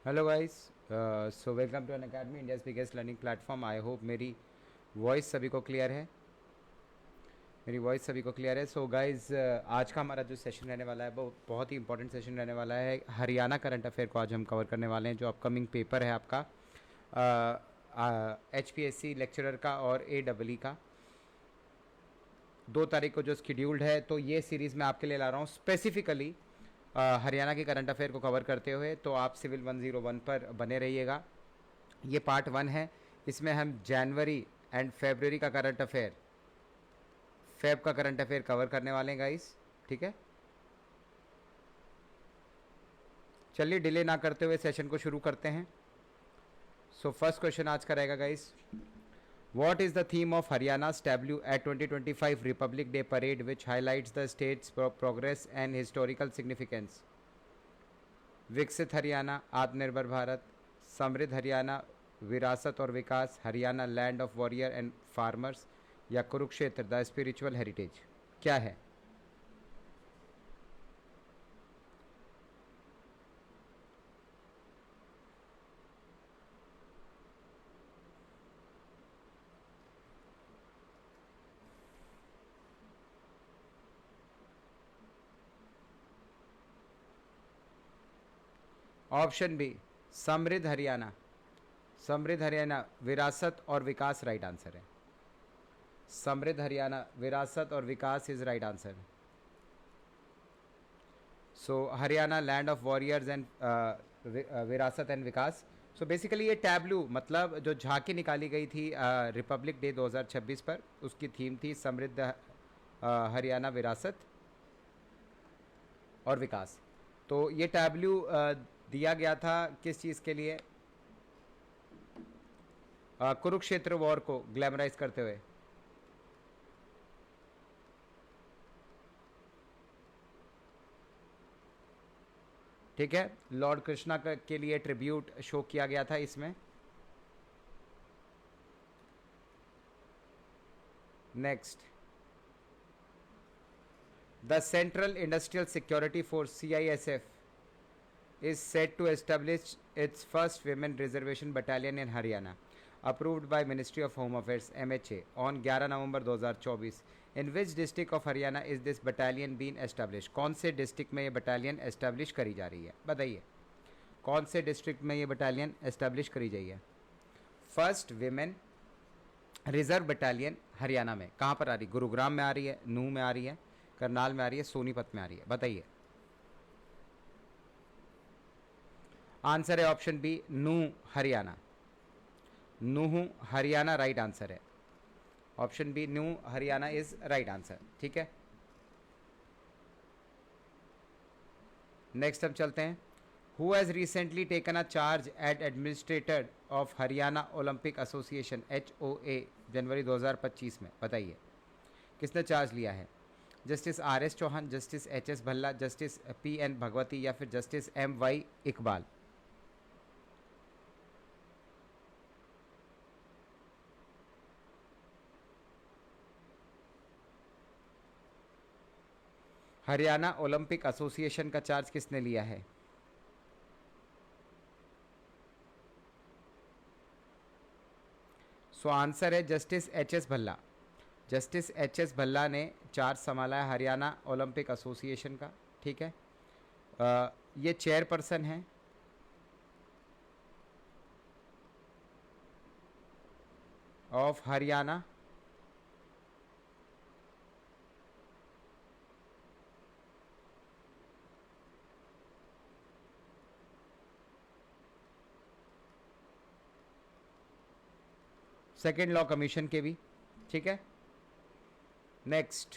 Hello guys, so welcome to Unacademy India's biggest learning platform. I hope मेरी voice सभी को clear है। So guys, आज का हमारा जो सेशन रहने वाला है वो बहुत ही इंपॉर्टेंट सेशन रहने वाला है। हरियाणा करंट अफेयर को आज हम कवर करने वाले हैं, जो अपकमिंग पेपर है आपका HPSC लेक्चरर का और AEE का 2 तारीख को जो शेड्यूल्ड है। तो ये सीरीज़ मैं आपके लिए ला रहा हूँ स्पेसिफिकली हरियाणा के करंट अफेयर को कवर करते हुए। तो आप सिविल 101 पर बने रहिएगा। ये पार्ट 1 है। इसमें हम जनवरी एंड फेबररी का करंट अफेयर, फेब का करंट अफेयर कवर करने वाले हैं गाइस। ठीक है, चलिए डिले ना करते हुए सेशन को शुरू करते हैं। सो फर्स्ट क्वेश्चन आज का रहेगा guys, what is the theme of Haryana's debut at 2025 Republic Day Parade which highlights the state's progress and historical significance? विकसित हरियाणा, आत्मनिर्भर भारत, समृद्ध हरियाणा, विरासत और विकास, Haryana land of warrior and farmers, या कुरुक्षेत्र द स्पिरिचुअल हेरिटेज? क्या है? ऑप्शन बी, समृद्ध हरियाणा। समृद्ध हरियाणा, विरासत और विकास राइट आंसर है। समृद्ध हरियाणा, विरासत और विकास is right answer. So Haryana land of warriors and विरासत एंड विकास। सो बेसिकली ये टैब्लू, मतलब जो झांकी निकाली गई थी रिपब्लिक डे 2026 पर, उसकी थीम थी समृद्ध हरियाणा, विरासत और विकास। तो ये टैब्लू दिया गया था किस चीज़ के लिए? कुरुक्षेत्र वॉर को ग्लैमराइज करते हुए। ठीक है, लॉर्ड कृष्णा के लिए ट्रिब्यूट शो किया गया था इसमें। Next, the central industrial security force CISF is set to establish its first women reservation battalion in Haryana, approved by Ministry of Home Affairs MHA on 11 November 2024. In which district of Haryana is this battalion being established? कौन से district में ये battalion establish करी जा रही है? बताइए, कौन से डिस्ट्रिक्ट में ये बटालियन एस्टेब्लिश करी जाइए है? First women reserve battalion Haryana में कहाँ पर आ रही? गुरुग्राम में आ रही है, नूह में आ रही है, करनाल में आ रही है, सोनीपत में आ रही है? बताइए। आंसर है option B, Nuh Haryana. Nuh Haryana right answer है। Option B, Nuh Haryana is right answer. ठीक है, नेक्स्ट हम चलते हैं। Who has recently taken a charge at administrator of Haryana Olympic Association HOA जनवरी 2025 में? बताइए, किसने चार्ज लिया है? Justice RS Chauhan, justice HS Bhalla, justice PN Bhagwati, या फिर justice MY Iqbal? Haryana Olympic Association का चार्ज किसने लिया है? सो आंसर है justice HS Bhalla. Justice HS Bhalla ने चार्ज संभाला है हरियाणा ओलंपिक एसोसिएशन का। ठीक है, ये चेयरपर्सन है of Haryana second law commission के भी। ठीक है, next,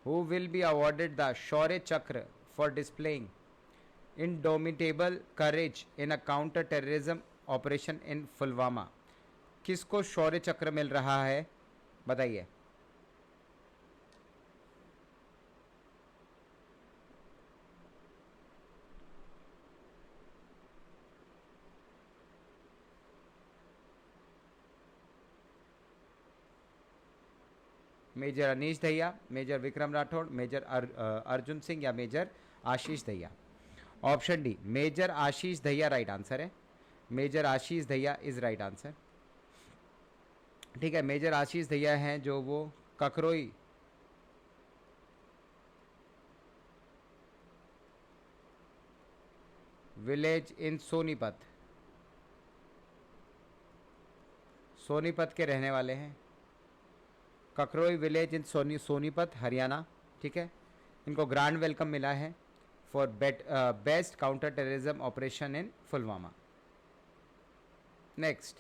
who will be awarded the Shaurya Chakra for displaying indomitable courage in a counter terrorism operation in Pulwama? किसको शौर्य चक्र मिल रहा है? बताइए। Major Anish Dahiya, major Vikram Rathore, major Arjun Singh, या major Ashish Dahiya? Option D major Ashish Dahiya right answer है. Major Ashish Dahiya is right answer. ठीक है, मेजर आशीष दहिया हैं जो वो ककरोई विलेज इन सोनीपत, सोनीपत के रहने वाले हैं. ककरोई विलेज इन सोनीपत हरियाणा. ठीक है, इनको ग्रैंड वेलकम मिला है for best counter terrorism operation in Pulwama. Next,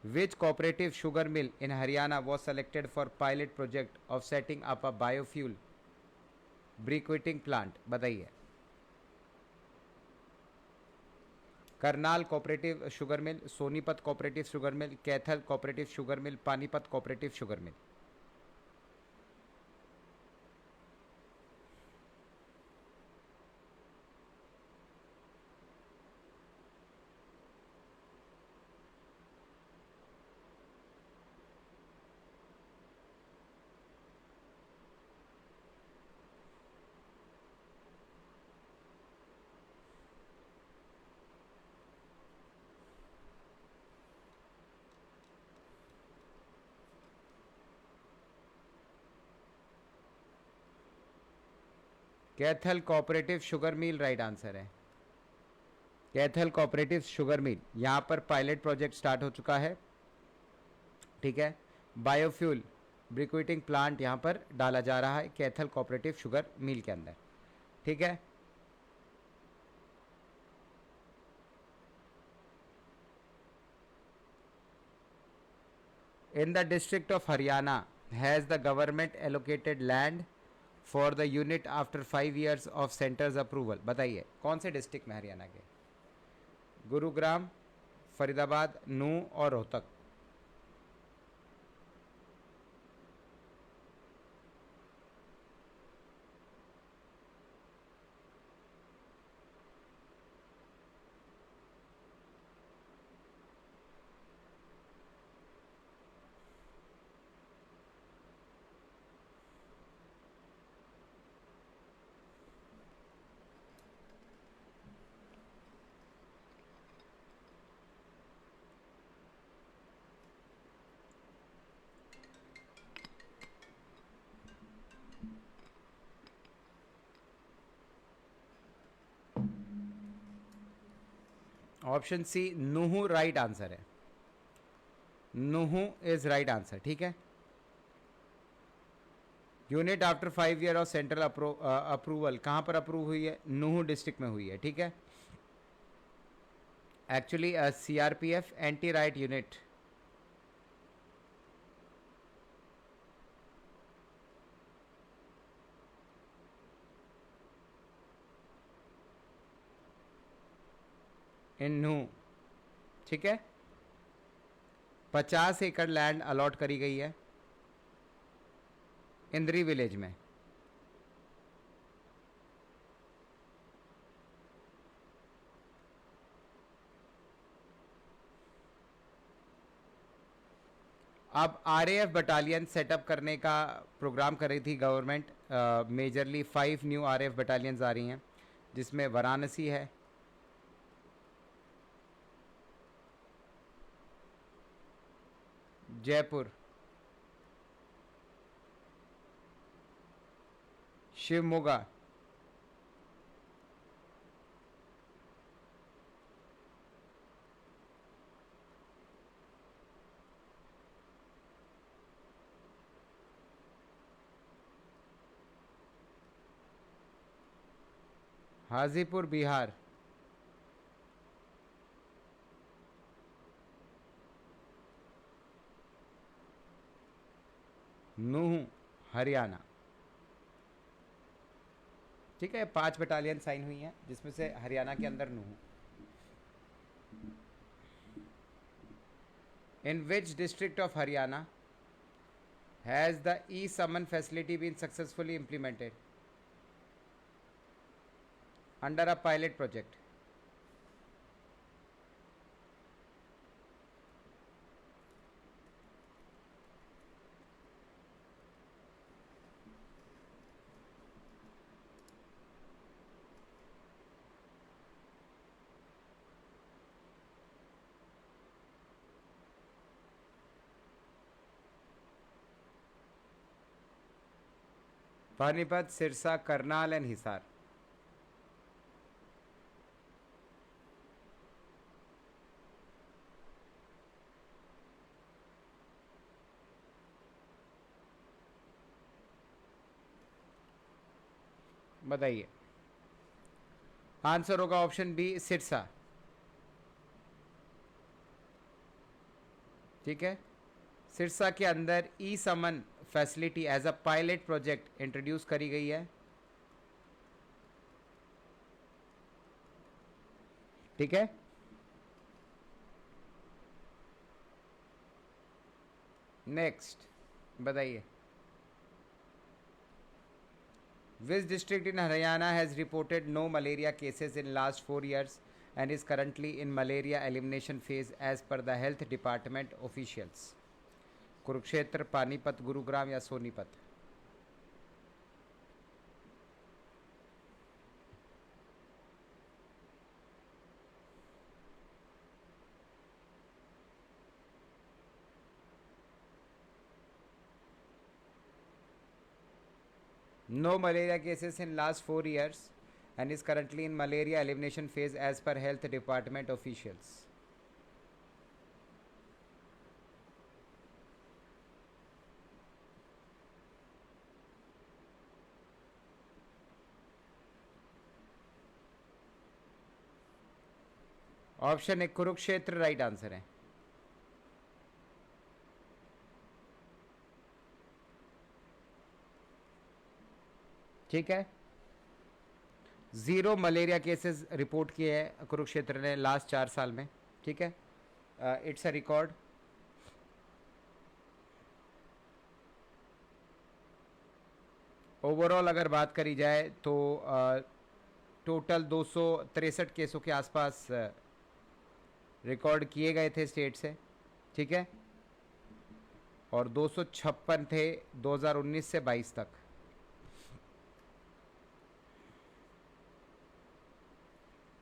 which cooperative sugar mill in Haryana was selected for pilot project of setting up a biofuel briquetting plant? बताइए. Karnal cooperative sugar mill, Sonipat cooperative sugar mill, Kaithal cooperative sugar mill, Panipat cooperative sugar mill. Kaithal cooperative sugar mill right answer है. Kaithal cooperative sugar mill, यहाँ पर pilot project start हो चुका है. ठीक है, biofuel ब्रिक्विटिंग plant यहाँ पर डाला जा रहा है कैथल कोऑपरेटिव शुगर मिल के अंदर. ठीक है, in the district of Haryana has the government allocated land for the unit after 5 years of center's approval? बताइए कौन से डिस्ट्रिक्ट में हरियाणा के? गुरुग्राम, फरीदाबाद, नूह और रोहतक. ऑप्शन सी नूह राइट आंसर है. नूह इज राइट आंसर. ठीक है, unit after 5 year of central approval कहाँ पर अप्रूव हुई है? नूह डिस्ट्रिक्ट में हुई है. ठीक है, actually CRPF anti riot unit in Nuh. ठीक है, 50 एकड़ लैंड अलॉट करी गई है इंद्री विलेज में. अब आरएएफ बटालियन सेटअप करने का प्रोग्राम कर रही थी government. Majorly 5 new RAF battalions आ रही हैं जिसमें वाराणसी है, जयपुर, शिवमोगा, हाजीपुर बिहार, नूह हरियाणा. ठीक है, 5 बटालियन साइन हुई हैं जिसमें से हरियाणा के अंदर Nuh. In which district of Haryana has the e summon facility been successfully implemented under a pilot project? Panipat, Sirsa, Karnal and Hisar. बताइए। आंसर होगा ऑप्शन बी, सिरसा। ठीक है। सिरसा के अंदर e summon facility as a pilot project introduce करी गई है। ठीक है। नेक्स्ट बताइए। Which district in Haryana has reported no malaria cases in last 4 years and is currently in malaria elimination phase as per the health department officials? Kurukshetra, Panipat, Gurugram या Sonipat? No malaria cases in last 4 years and is currently in malaria elimination phase as per health department officials. Option A Kurukshetra right answer है। ठीक है। 0 malaria cases report किए हैं कुरुक्षेत्र ने last 4 साल में। ठीक है। It's a record. ओवरऑल अगर बात करी जाए तो टोटल 263 केसों के आसपास रिकॉर्ड किए गए थे स्टेट से। ठीक है। और 256 थे 2019 से 22 तक।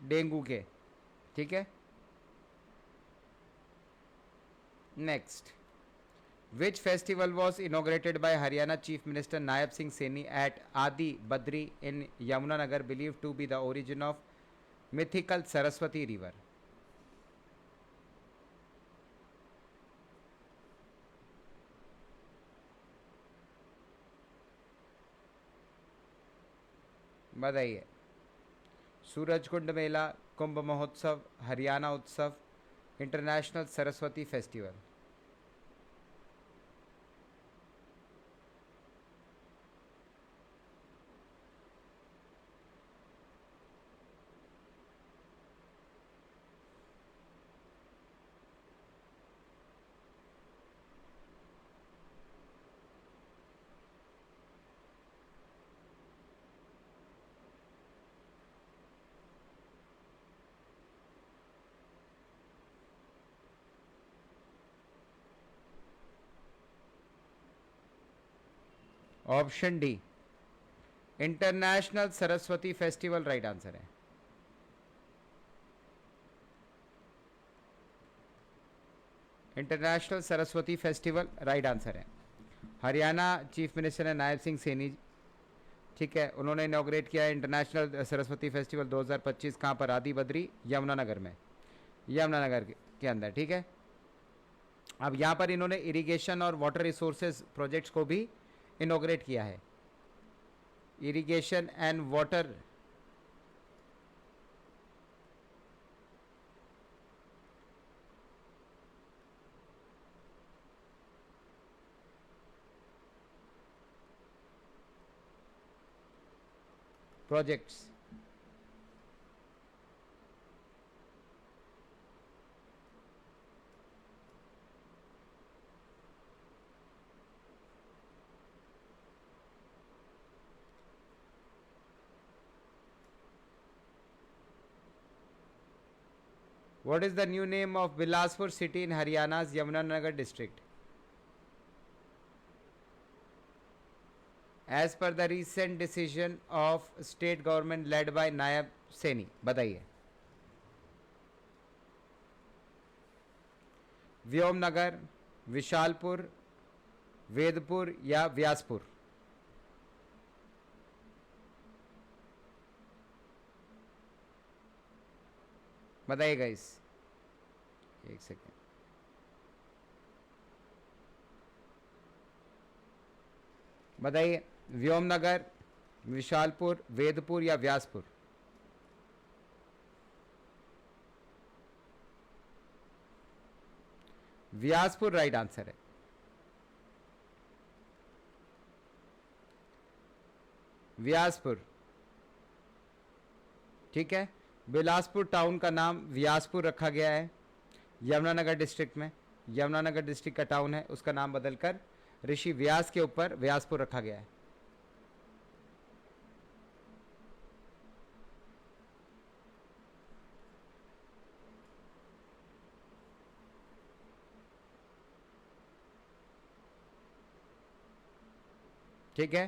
डेंगू के। ठीक है। Next, which festival was inaugurated by Haryana Chief Minister Naib Singh Saini at Adi Badri in Yamunanagar, believed to be the origin of mythical Saraswati river? बताइए। सूरजकुंड मेला, कुंभ Mahotsav, Haryana Utsav, international Saraswati festival? Option D, international Saraswati festival right answer है। International Saraswati festival right answer है। Haryana chief minister है नायब सिंह सैनी। ठीक है। उन्होंने inaugurate किया है international Saraswati festival 2025। कहाँ पर? आदि बद्री, यमुनानगर में, यमुनानगर के अंदर। ठीक है। अब यहाँ पर इन्होंने इरिगेशन और वाटर रिसोर्सेज प्रोजेक्ट्स को भी इनॉग्रेट किया है। Irrigation and water projects. What is the new name of Bilaspur city in Haryana's Yamunanagar district? As per the recent decision of state government led by Nayab Saini, बताइए। व्योमनगर, विशालपुर, वेदपुर या व्यासपुर? बताइए guys, एक second. बताइए, व्योमनगर, विशालपुर, वेदपुर या Vyaspur? Vyaspur right answer है। व्यासपुर, ठीक है। Bilaspur town का नाम व्यासपुर रखा गया है यमुनानगर डिस्ट्रिक्ट में। यमुनानगर डिस्ट्रिक्ट का टाउन है, उसका नाम बदलकर ऋषि व्यास के ऊपर व्यासपुर रखा गया है। ठीक है,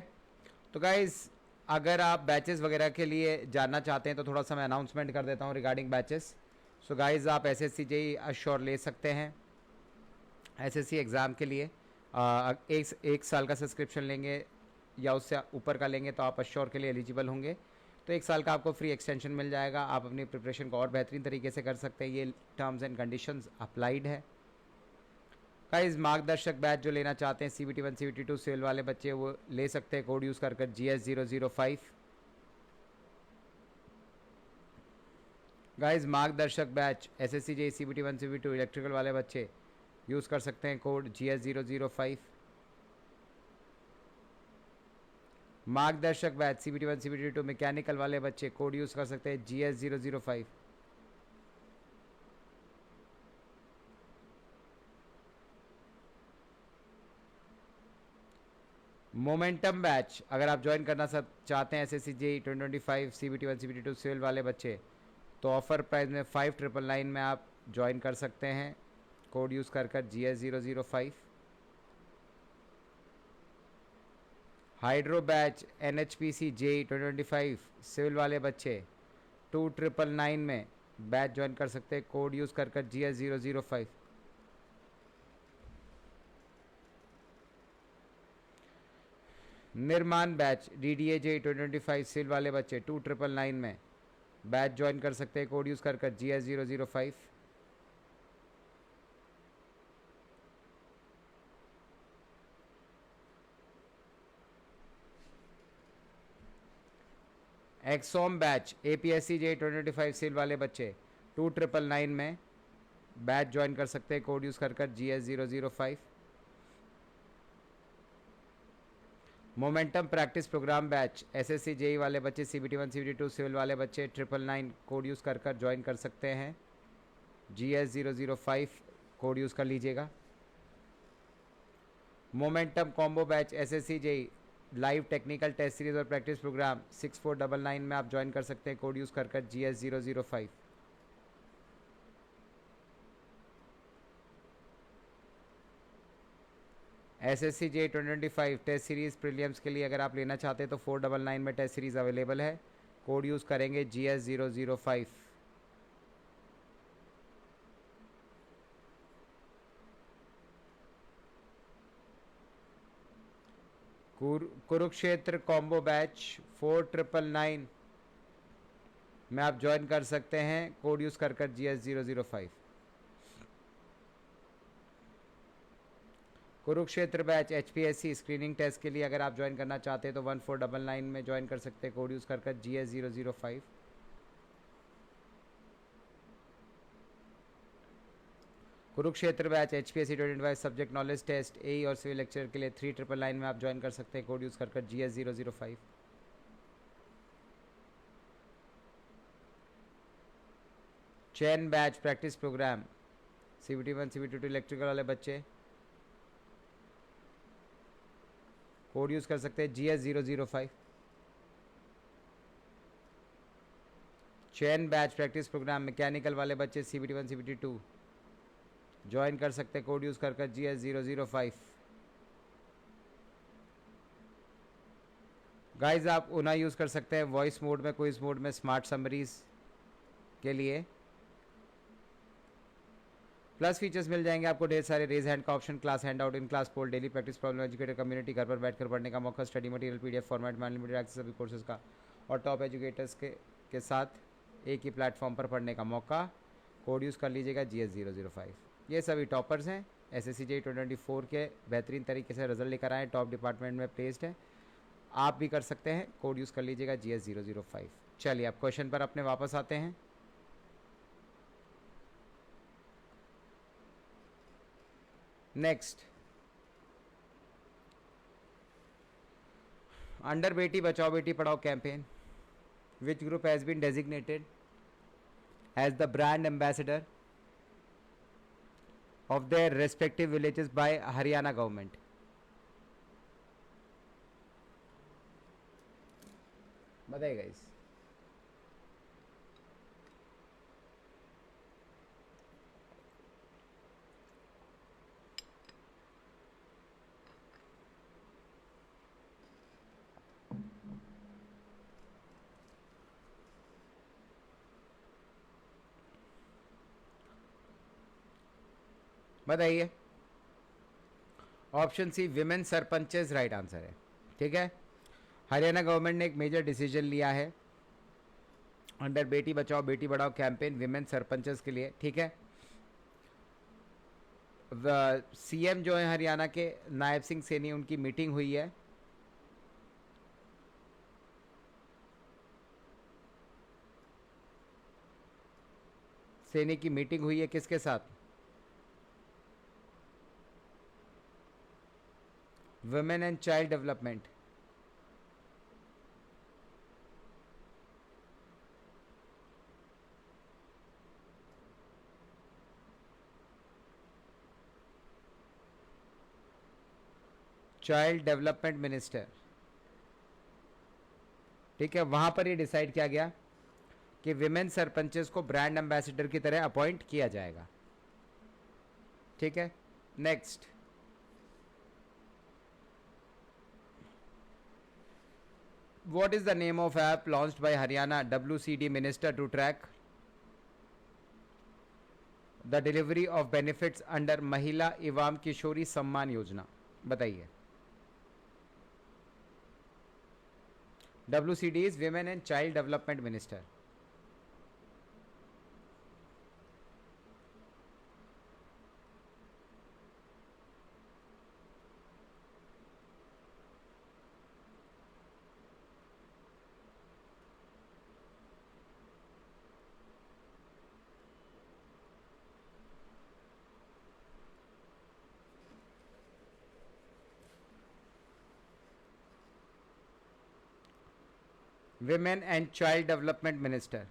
तो गाइज अगर आप बैचेस वगैरह के लिए जानना चाहते हैं तो थोड़ा सा मैं अनाउंसमेंट कर देता हूँ रिगार्डिंग बैचेस। सो गाइज आप एसएससी जेई अश्योर ले सकते हैं एसएससी एग्ज़ाम के लिए। एक साल का सब्सक्रिप्शन लेंगे या उससे ऊपर का लेंगे तो आप अश्योर के लिए एलिजिबल होंगे। तो एक साल का आपको फ्री एक्सटेंशन मिल जाएगा, आप अपनी प्रिपरेशन को और बेहतरीन तरीके से कर सकते हैं। ये टर्म्स एंड कंडीशंस अप्लाइड है। गाइस मार्गदर्शक बैच जो लेना चाहते हैं CBT 1 CBT 2 सेल वाले बच्चे वो ले सकते हैं कोड यूज़ कर GS005। गाइस मार्गदर्शक batch SSC JEE CBT 1 CBT 2 electrical वाले बच्चे यूज़ कर सकते हैं कोड GS005। मार्गदर्शक बैच CBT 1 CBT 2 मैकेनिकल वाले बच्चे कोड यूज़ कर सकते हैं GS005। मोमेंटम बैच अगर आप ज्वाइन करना चाहते हैं SSC JEE 2025 CBT 1 CBT 2 cell वाले बच्चे तो ऑफर प्राइस में 5999 में आप ज्वाइन कर सकते हैं कोड यूज़ कर GS005। Hydro batch NHPC JEE 2025 civil वाले बच्चे 2999 में बैच ज्वाइन कर सकते हैं कोड यूज़ कर GS005। निर्माण बैच DDA JEE 2025 सिविल वाले बच्चे 2999 में बैच ज्वाइन कर सकते हैं कोड यूज़ कर GS005। Axom batch APSC JEE 2025 civil वाले बच्चे 2999 में बैच ज्वाइन कर सकते हैं कोड यूज़ कर GS005। Momentum practice program batch SSC JEE वाले बच्चे CBT 1 CBT 2 सिविल वाले बच्चे 999 कोड यूज़ कर ज्वाइन कर सकते हैं GS005 कोड यूज़ कर लीजिएगा। Momentum combo batch SSC JEE live technical test series और प्रैक्टिस प्रोग्राम 6499 में आप ज्वाइन कर सकते हैं कोड यूज़ कर GS005। SSC JEE 2025 test series prelims के लिए अगर आप लेना चाहते हैं तो 499 में टेस्ट सीरीज़ अवेलेबल है, कोड यूज़ करेंगे GS005। कुरुक्षेत्र कॉम्बो बैच 4999 में आप ज्वाइन कर सकते हैं कोड यूज़ कर GS005। Kurukshetra batch HPSC screening test के लिए अगर आप ज्वाइन करना चाहते हैं तो 1499 में ज्वाइन कर सकते हैं कोड यूज़ कर GS005। Kurukshetra batch HPSC 2025 subject knowledge test AE और सिविल लेक्चर के लिए 3999 में आप ज्वाइन कर सकते हैं कोड यूज़ कर GS005। Chain batch practice program CBT 1 CBT 2 electrical वाले बच्चे कोड यूज़ कर सकते हैं GS005। Chain batch practice program mechanical वाले बच्चे CBT 1 CBT 2 ज्वाइन कर सकते हैं कोड यूज़ कर GS005। गाइज आप उना यूज़ कर सकते हैं वॉइस मोड में, क्विज मोड में, स्मार्ट समरीज के लिए। प्लस फीचर्स मिल जाएंगे आपको ढेर सारे, रेज हैंड का option, class hand out, in class poll, daily practice problem, educator community, घर पर बैठकर पढ़ने का मौका, स्टडी मटेरियल PDF फॉर्मेट में, अनलिमिटेड एक्सेस सभी कोर्सेज का और टॉप एजुकेटर्स के साथ एक ही प्लेटफॉर्म पर पढ़ने का मौका। कोड यूज़ कर लीजिएगा GS005। ये सभी टॉपर्स हैं, SSC JEE 2024 के बेहतरीन तरीके से रिजल्ट लेकर आए, टॉप डिपार्टमेंट में प्लेस्ड है। आप भी कर सकते हैं, कोड यूज़ कर लीजिएगा GS005। चलिए अब क्वेश्चन पर अपने वापस आते हैं। नेक्स्ट, अंडर बेटी Bachao Beti Padhao campaign, which group has been designated as the brand ambassador of their respective villages by Haryana government? बताइए गाइस। बताइए। Option C women sarpanches right answer है। ठीक है, हरियाणा गवर्नमेंट ने एक मेजर डिसीजन लिया है अंडर बेटी Bachao Beti Padhao campaign women sarpanches के लिए। ठीक है, CM जो है हरियाणा के नायब सिंह सैनी, उनकी मीटिंग हुई है। सैनी की मीटिंग हुई है किसके साथ? Women and child development. Child development minister. ठीक है, वहां पर ये डिसाइड किया गया कि विमेन सरपंचेस को ब्रांड एम्बेसडर की तरह अपॉइंट किया जाएगा। ठीक है, next, what is the name of app launched by Haryana WCD minister to track the delivery of benefits under महिला एवं किशोरी सम्मान योजना? बताइए। WCD is Women and Child Development Minister। Women and child development minister.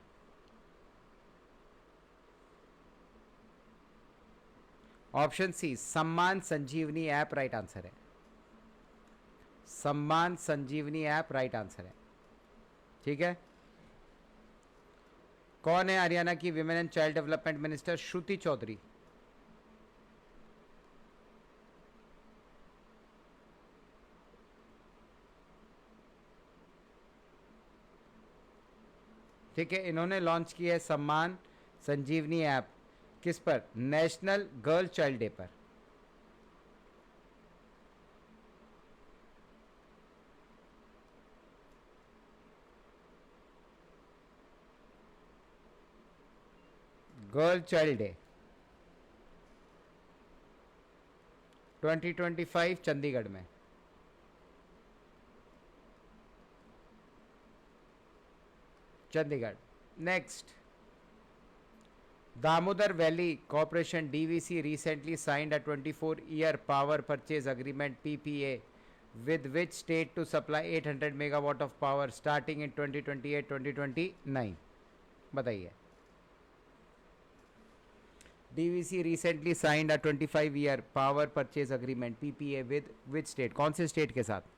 Option C Samman Sanjeevani app right answer है। सम्मान Sanjeevani app right answer है। ठीक है, कौन है हरियाणा की women and child development minister? Shruti Chaudhary. ठीक है, इन्होंने लॉन्च की है सम्मान संजीवनी ऐप। किस पर? नेशनल गर्ल चाइल्ड डे पर। गर्ल चाइल्ड डे 2025 चंडीगढ़ में। Chandigarh. Next, Damodar valley corporation DVC recently signed a 24-year power purchase agreement PPA with which state to supply 800 megawatt of power starting in 2028-2029? बताइए। DVC recently signed a 25-year power purchase agreement PPA with which state? कौन से state के साथ?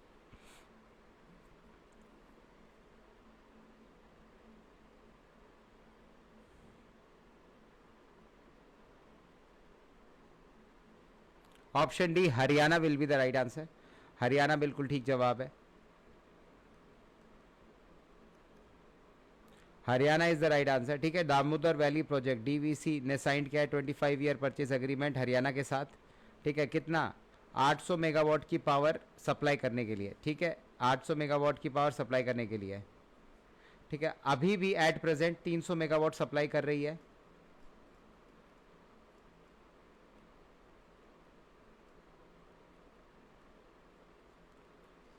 Option D Haryana will be the right answer. Haryana बिल्कुल ठीक जवाब है। Haryana is the right answer. ठीक है, दामोदर वैली प्रोजेक्ट DVC ने साइन किया है 25-year परचेज एग्रीमेंट हरियाणा के साथ। ठीक है, कितना? 800 मेगावाट की पावर सप्लाई करने के लिए। ठीक है, 800 मेगावाट की पावर सप्लाई करने के लिए। ठीक है, अभी भी एट प्रेजेंट 300 मेगावाट सप्लाई कर रही है।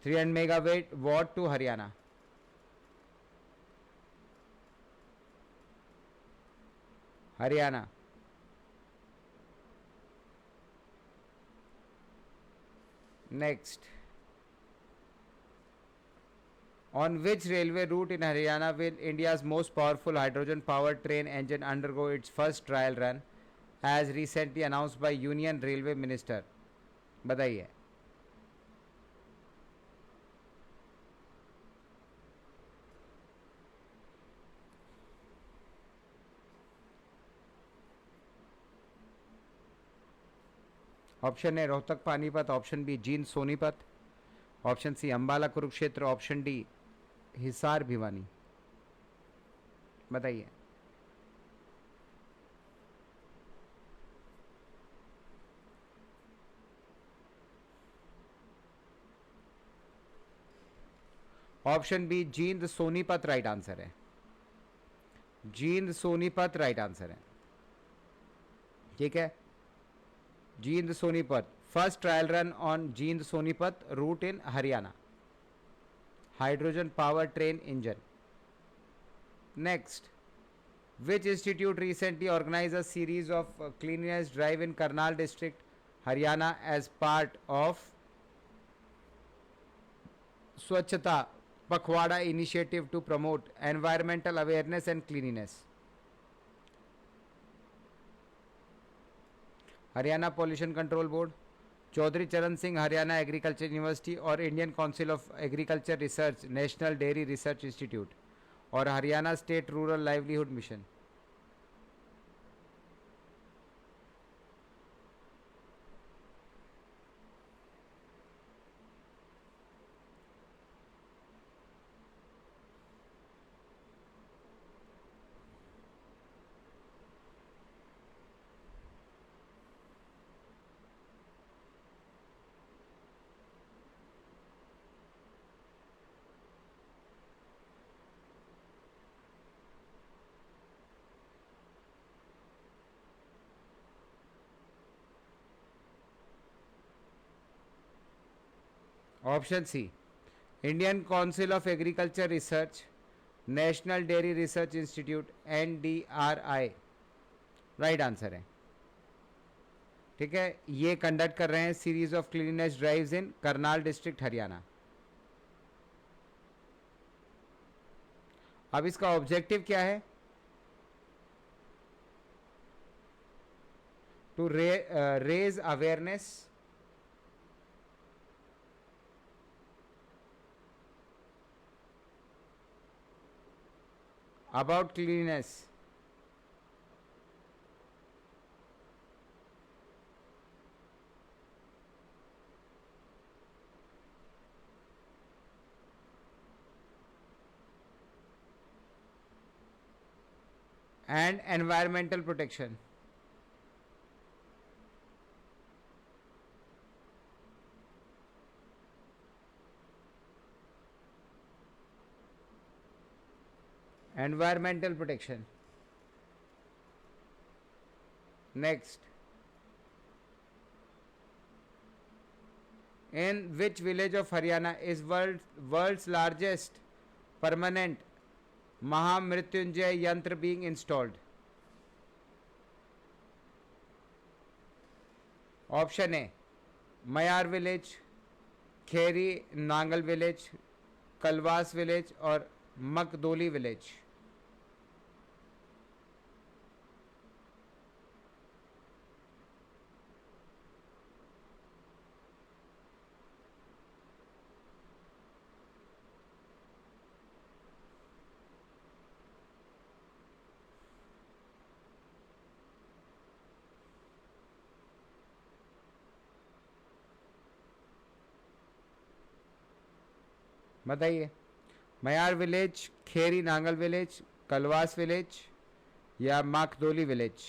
300 megawatt to Haryana. Haryana. Next. On which railway route in Haryana will India's most powerful hydrogen powered train engine undergo its first trial run, as recently announced by Union Railway Minister? बताइए. Option A Rohtak Panipat, option B Jind Sonipat, option C Ambala Kurukshetra, option D Hisar Bhiwani. बताइए. Option B Jind Sonipat right answer है. Jind Sonipat right answer है. ठीक है. Jind Sonipat first trial run on Jind Sonipat route in Haryana. Hydrogen power train engine. Next, which institute recently organized a series of cleanliness drive in Karnal district, Haryana as part of Swachhata Pakhwada initiative to promote environmental awareness and cleanliness? Haryana Pollution Control Board, Chaudhry Charan Singh Haryana Agriculture University और Indian Council of Agriculture Research National Dairy Research Institute और Haryana state rural livelihood mission. Option C Indian council of agriculture research national dairy research institute NDRI right answer है. ठीक है. ये conduct कर रहे हैं series of cleanliness drives in Karnal district Haryana. अब इसका ऑब्जेक्टिव क्या है? To raise awareness about cleanliness, and environmental protection. Environmental protection. Next, in which village of Haryana is world's largest permanent Mahamrityunjay yantra being installed? Option A Mayar village, Kheri Nangal village, Kalwas village और Makdoli village. बताइए. मयार village, खेरी Nangal village, कलवास village या माकदोली village?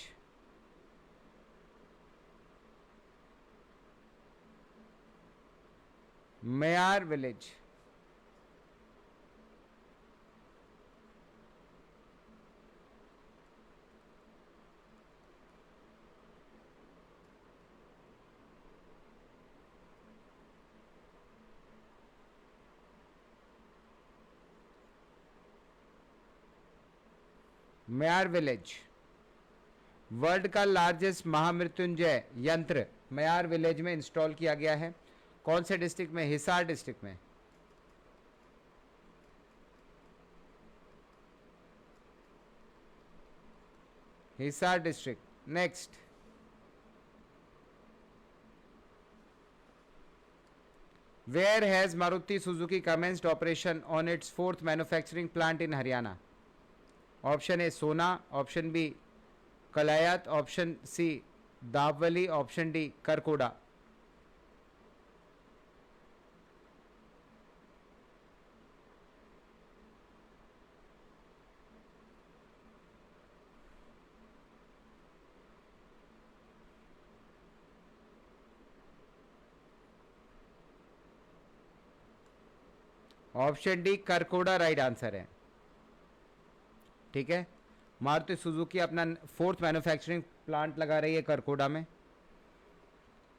मयार village. म्यार village. World का largest महामृत्युंजय यंत्र म्यार village में इंस्टॉल किया गया है। कौन से डिस्ट्रिक्ट में? हिसार डिस्ट्रिक्ट में। Hisar district. Next, where has Maruti Suzuki commenced operation on its fourth manufacturing plant in Haryana? Option A Sohna, option B Kalayat, option C Dawli, option D Kharkhoda. Option D Kharkhoda right answer है। ठीक है, मारुति सुजुकी अपना फोर्थ मैन्युफैक्चरिंग प्लांट लगा रही है करकोड़ा में।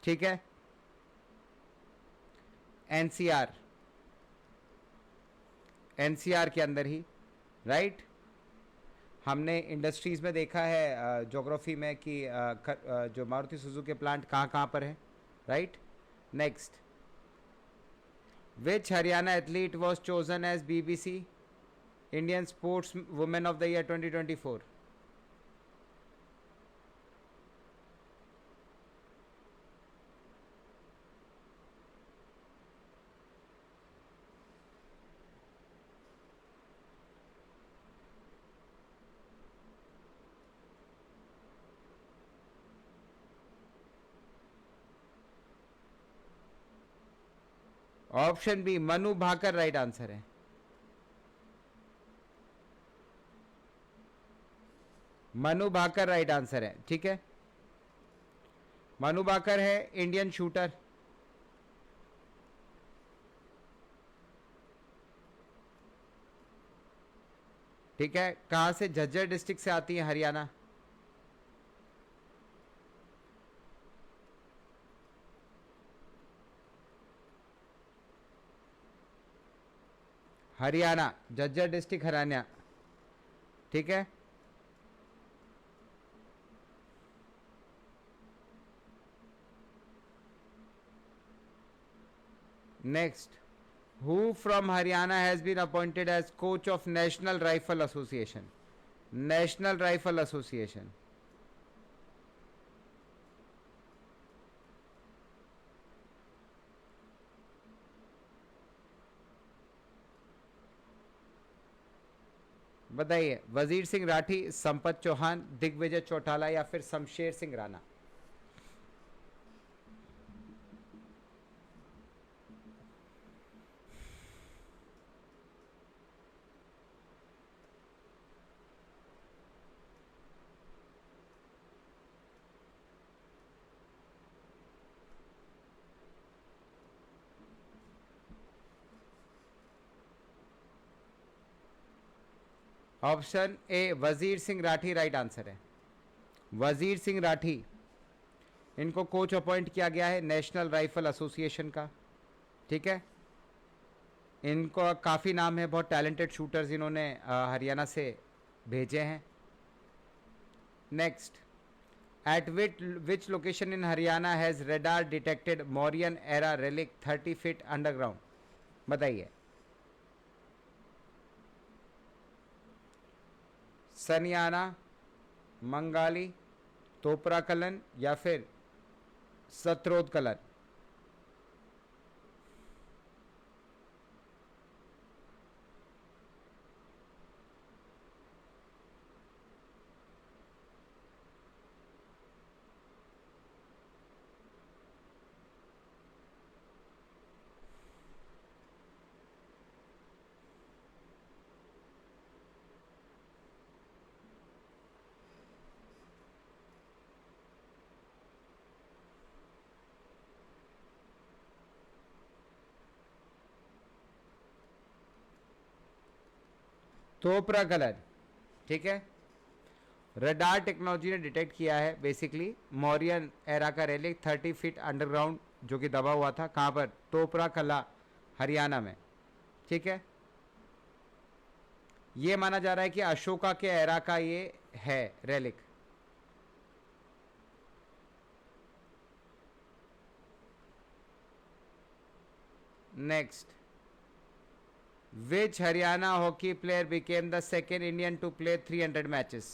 ठीक है, एनसीआर, एनसीआर के अंदर ही। राइट, हमने इंडस्ट्रीज में देखा है ज्योग्राफी में कि जो मारुति सुजुकी प्लांट कहाँ कहाँ पर है। Right, next, which Haryana athlete was chosen as BBC Indian Sports Woman of the Year 2024? Option B Manu Bhaker right answer है। मनु भाकर राइट आंसर है। ठीक है, मनु भाकर है इंडियन शूटर। ठीक है, कहां से? झज्जर डिस्ट्रिक्ट से आती है, हरियाणा। हरियाणा, झज्जर डिस्ट्रिक्ट हरियाणा। ठीक है, next, who from Haryana has been appointed as coach of National Rifle Association? National Rifle Association। बताइए, वजीर सिंह राठी, संपत चौहान, दिग्विजय चौटाला या फिर शमशेर सिंह राणा? ऑप्शन ए वजीर सिंह राठी राइट आंसर है। वजीर सिंह राठी, इनको कोच अपॉइंट किया गया है नेशनल राइफल एसोसिएशन का। ठीक है, इनको काफ़ी नाम है, बहुत टैलेंटेड शूटर्स इन्होंने हरियाणा से भेजे हैं। Next, eight which location in Haryana has radar detected Mauryan era relic 30 feet underground? बताइए, सनियाना, मंगाली, तोपरा कलन या फिर सत्रोद कलन? तोपरा कलन। ठीक है, रडार टेक्नोलॉजी ने डिटेक्ट किया है बेसिकली मौर्यन एरा का रेलिक 30 फीट अंडरग्राउंड जो कि दबा हुआ था। कहाँ पर? तोपरा कला, हरियाणा में। ठीक है, ये माना जा रहा है कि अशोका के एरा का ये है relic. Next, which Haryana hockey player became the second Indian to play 300 matches?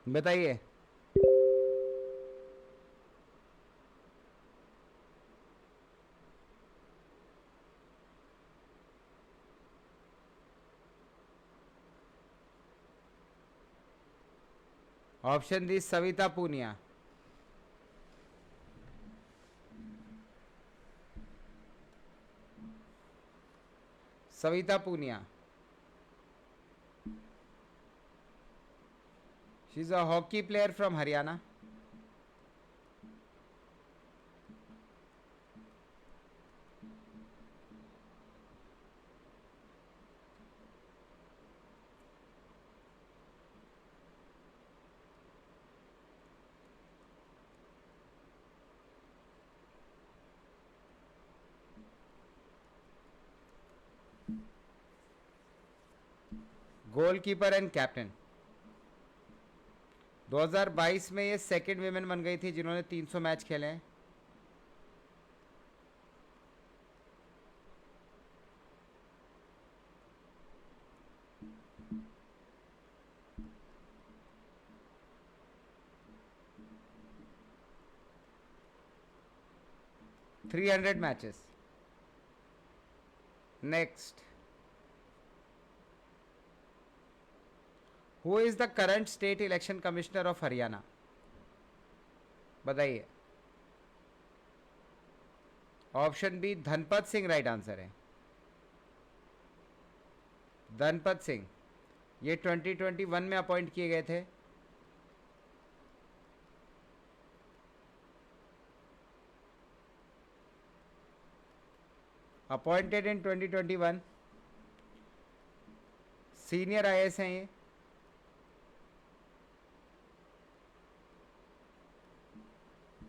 बताइए। Option D Savita Punia, Savita Punia. She is a hockey player from Haryana. Goalkeeper and captain. 2022 में ये सेकंड विमेन बन गई थी जिन्होंने 300 मैच खेले हैं। Three 300 matches. Next, who is the current state election commissioner of Haryana? बताइए। Option B Dhanpat Singh right answer है। धनपत सिंह ये 2021 में अपॉइंट किए गए थे। Appointed in 2021। सीनियर आईएएस हैं ये।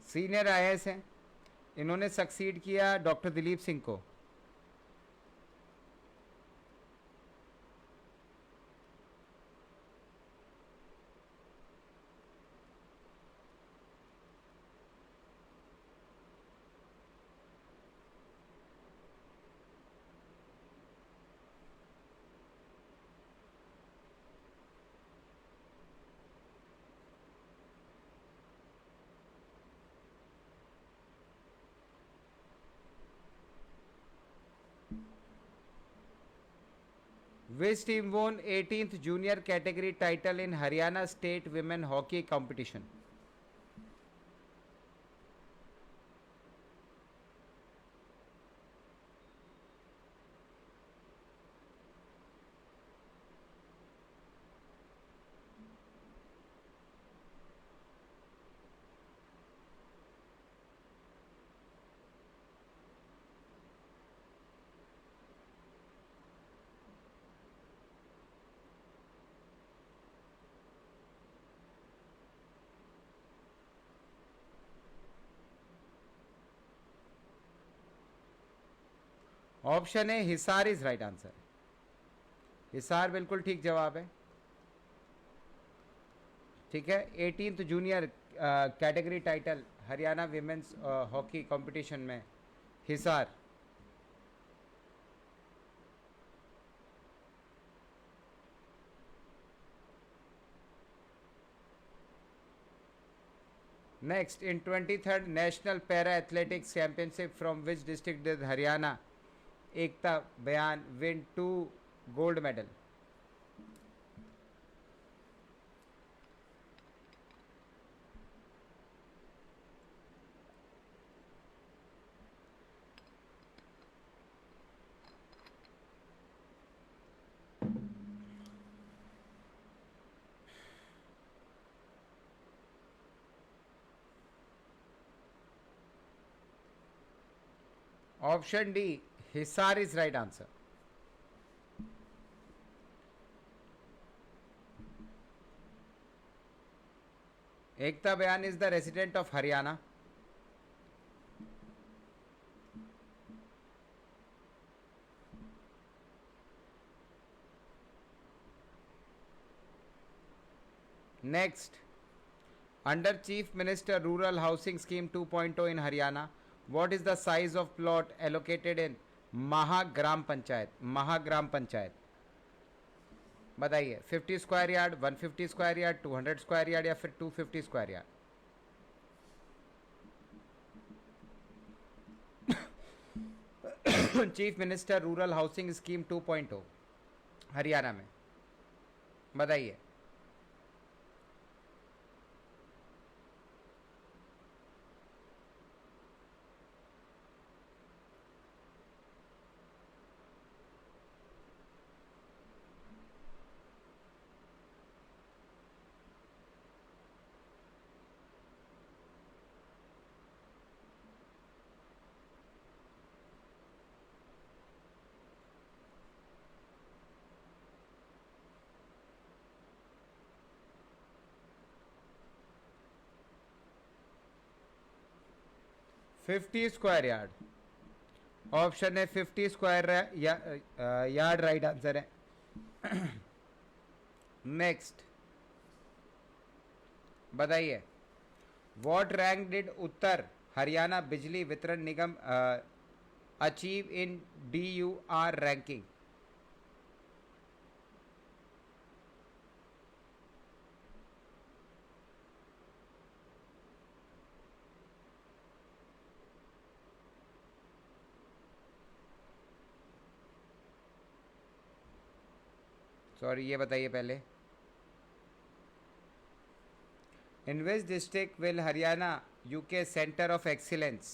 सीनियर आईएएस हैं। इन्होंने सक्सीड किया डॉक्टर दिलीप सिंह को। Which team won 18th junior category title in Haryana State Women Hockey Competition? Option है Hisar is right answer. Hisar बिल्कुल ठीक जवाब है। ठीक है, 18th junior category title Haryana women's hockey competition में Hisar. Next, in 23rd national para athletics championship from which district did Haryana Ekta Bhyan win 2 gold medal? Option D, Hisar is right answer. Ekta Bayan is the resident of Haryana. Next, under Chief Minister Rural Housing Scheme 2.0 in Haryana, what is the size of plot allocated in Mahagram Panchayat? Mahagram Panchayat. बताइए 50 square yard, 150 square yard, 200 square yard या फिर 250 square yard? Chief minister rural housing scheme 2.0 Haryana में, बताइए. Fifty square yard. Option है 50 square yard right answer है. Next, बताइए what rank did Uttar Haryana Bijli Vitran Nigam achieve in DUR ranking? Sorry, ये बताइए पहले. In which district will Haryana UK Center of Excellence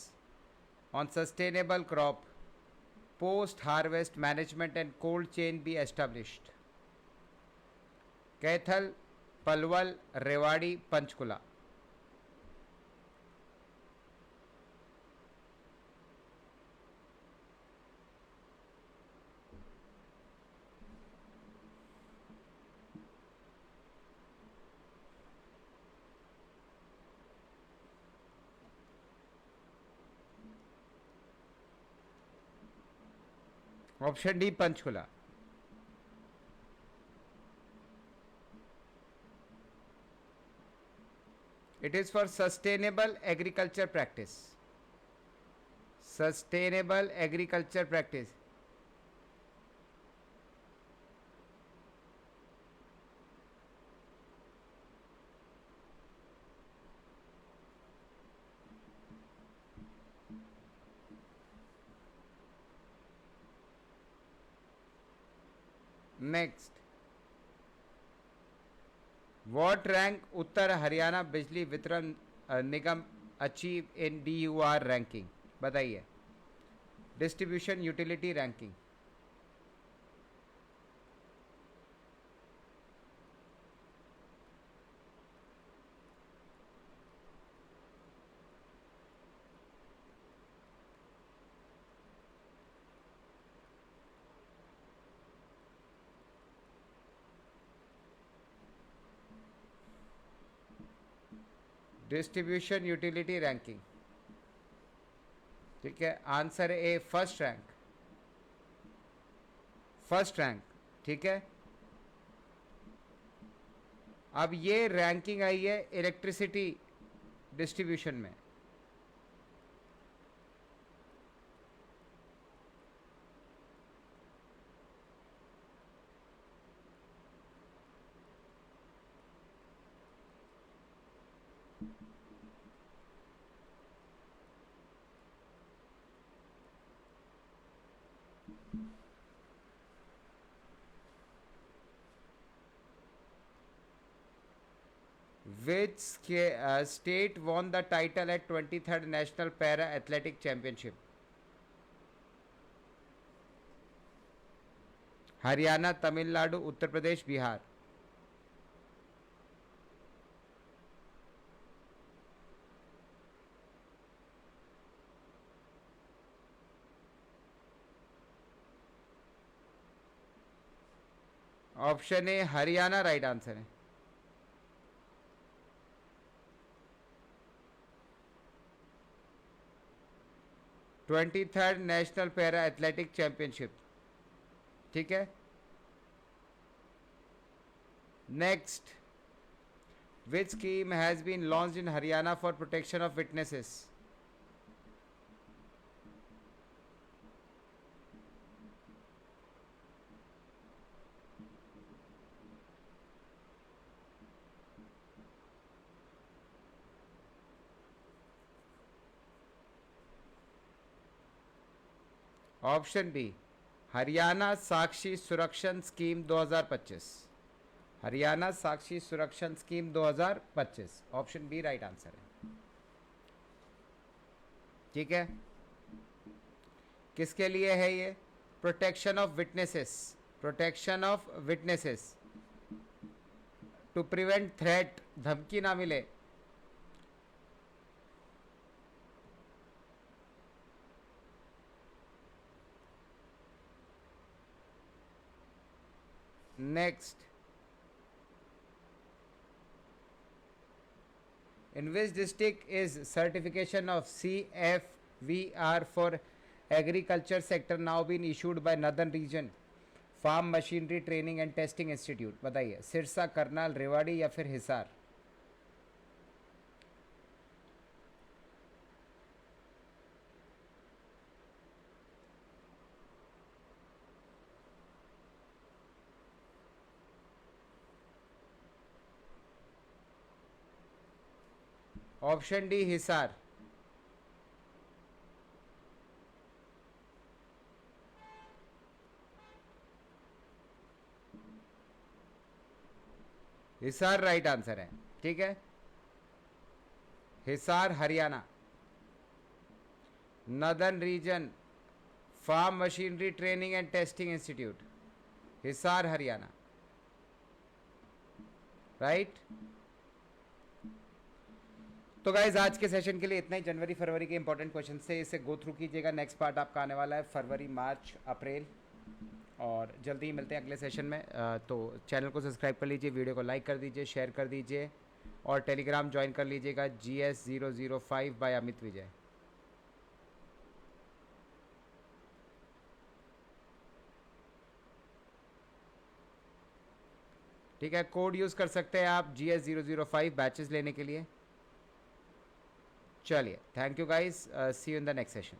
on Sustainable Crop, Post Harvest Management and Cold Chain be established? Kaithal, Palwal, Rewari, Panchkula. Option D Panchkula. It is for sustainable agriculture practice. Sustainable agriculture practice. Next, what rank Uttar Haryana Bijli Vitran Nigam achieve in DUR ranking? बताइए. Distribution utility ranking. Distribution utility ranking. ठीक है, answer A first rank. First rank. ठीक है, अब ये ranking आई है electricity distribution में. Which state won the title at 23rd National Para Athletic Championship? Haryana, Tamil Nadu, Uttar Pradesh, Bihar. Option A Haryana right answer है। Twenty third national para athletic championship, ठीक है। Next, which scheme has been launched in Haryana for protection of witnesses? Option B, Haryana Sakshi Surakshan scheme 2025। Haryana Sakshi Surakshan scheme 2025, option B right answer है, ठीक है। किसके लिए है ये? Protection of witnesses, protection of witnesses, to prevent threat, धमकी ना मिले। Next, in which district is certification of CFVR for agriculture sector now been issued by Northern Region Farm Machinery Training and Testing Institute? बताइए, सिरसा, करनाल, रेवाड़ी या फिर Hisar? Option D Hisar. Hisar right answer है, ठीक है। Hisar Haryana, northern region farm machinery training and testing institute, Hisar Haryana, right. तो guys आज के session के लिए इतना ही। जनवरी फरवरी के इंपॉर्टेंट क्वेश्चन से इसे गो थ्रू कीजिएगा। नेक्स्ट पार्ट आपका आने वाला है फरवरी, मार्च, अप्रैल, और जल्दी ही मिलते हैं अगले सेशन में। तो चैनल को सब्सक्राइब कर लीजिए, वीडियो को लाइक कर दीजिए, शेयर कर दीजिए, और टेलीग्राम ज्वाइन कर लीजिएगा, GS005 बाय अमित विजय। ठीक है, कोड यूज़ कर सकते हैं आप GS005 बैचेस लेने के लिए। चलिए, thank you guys, see you in the next session.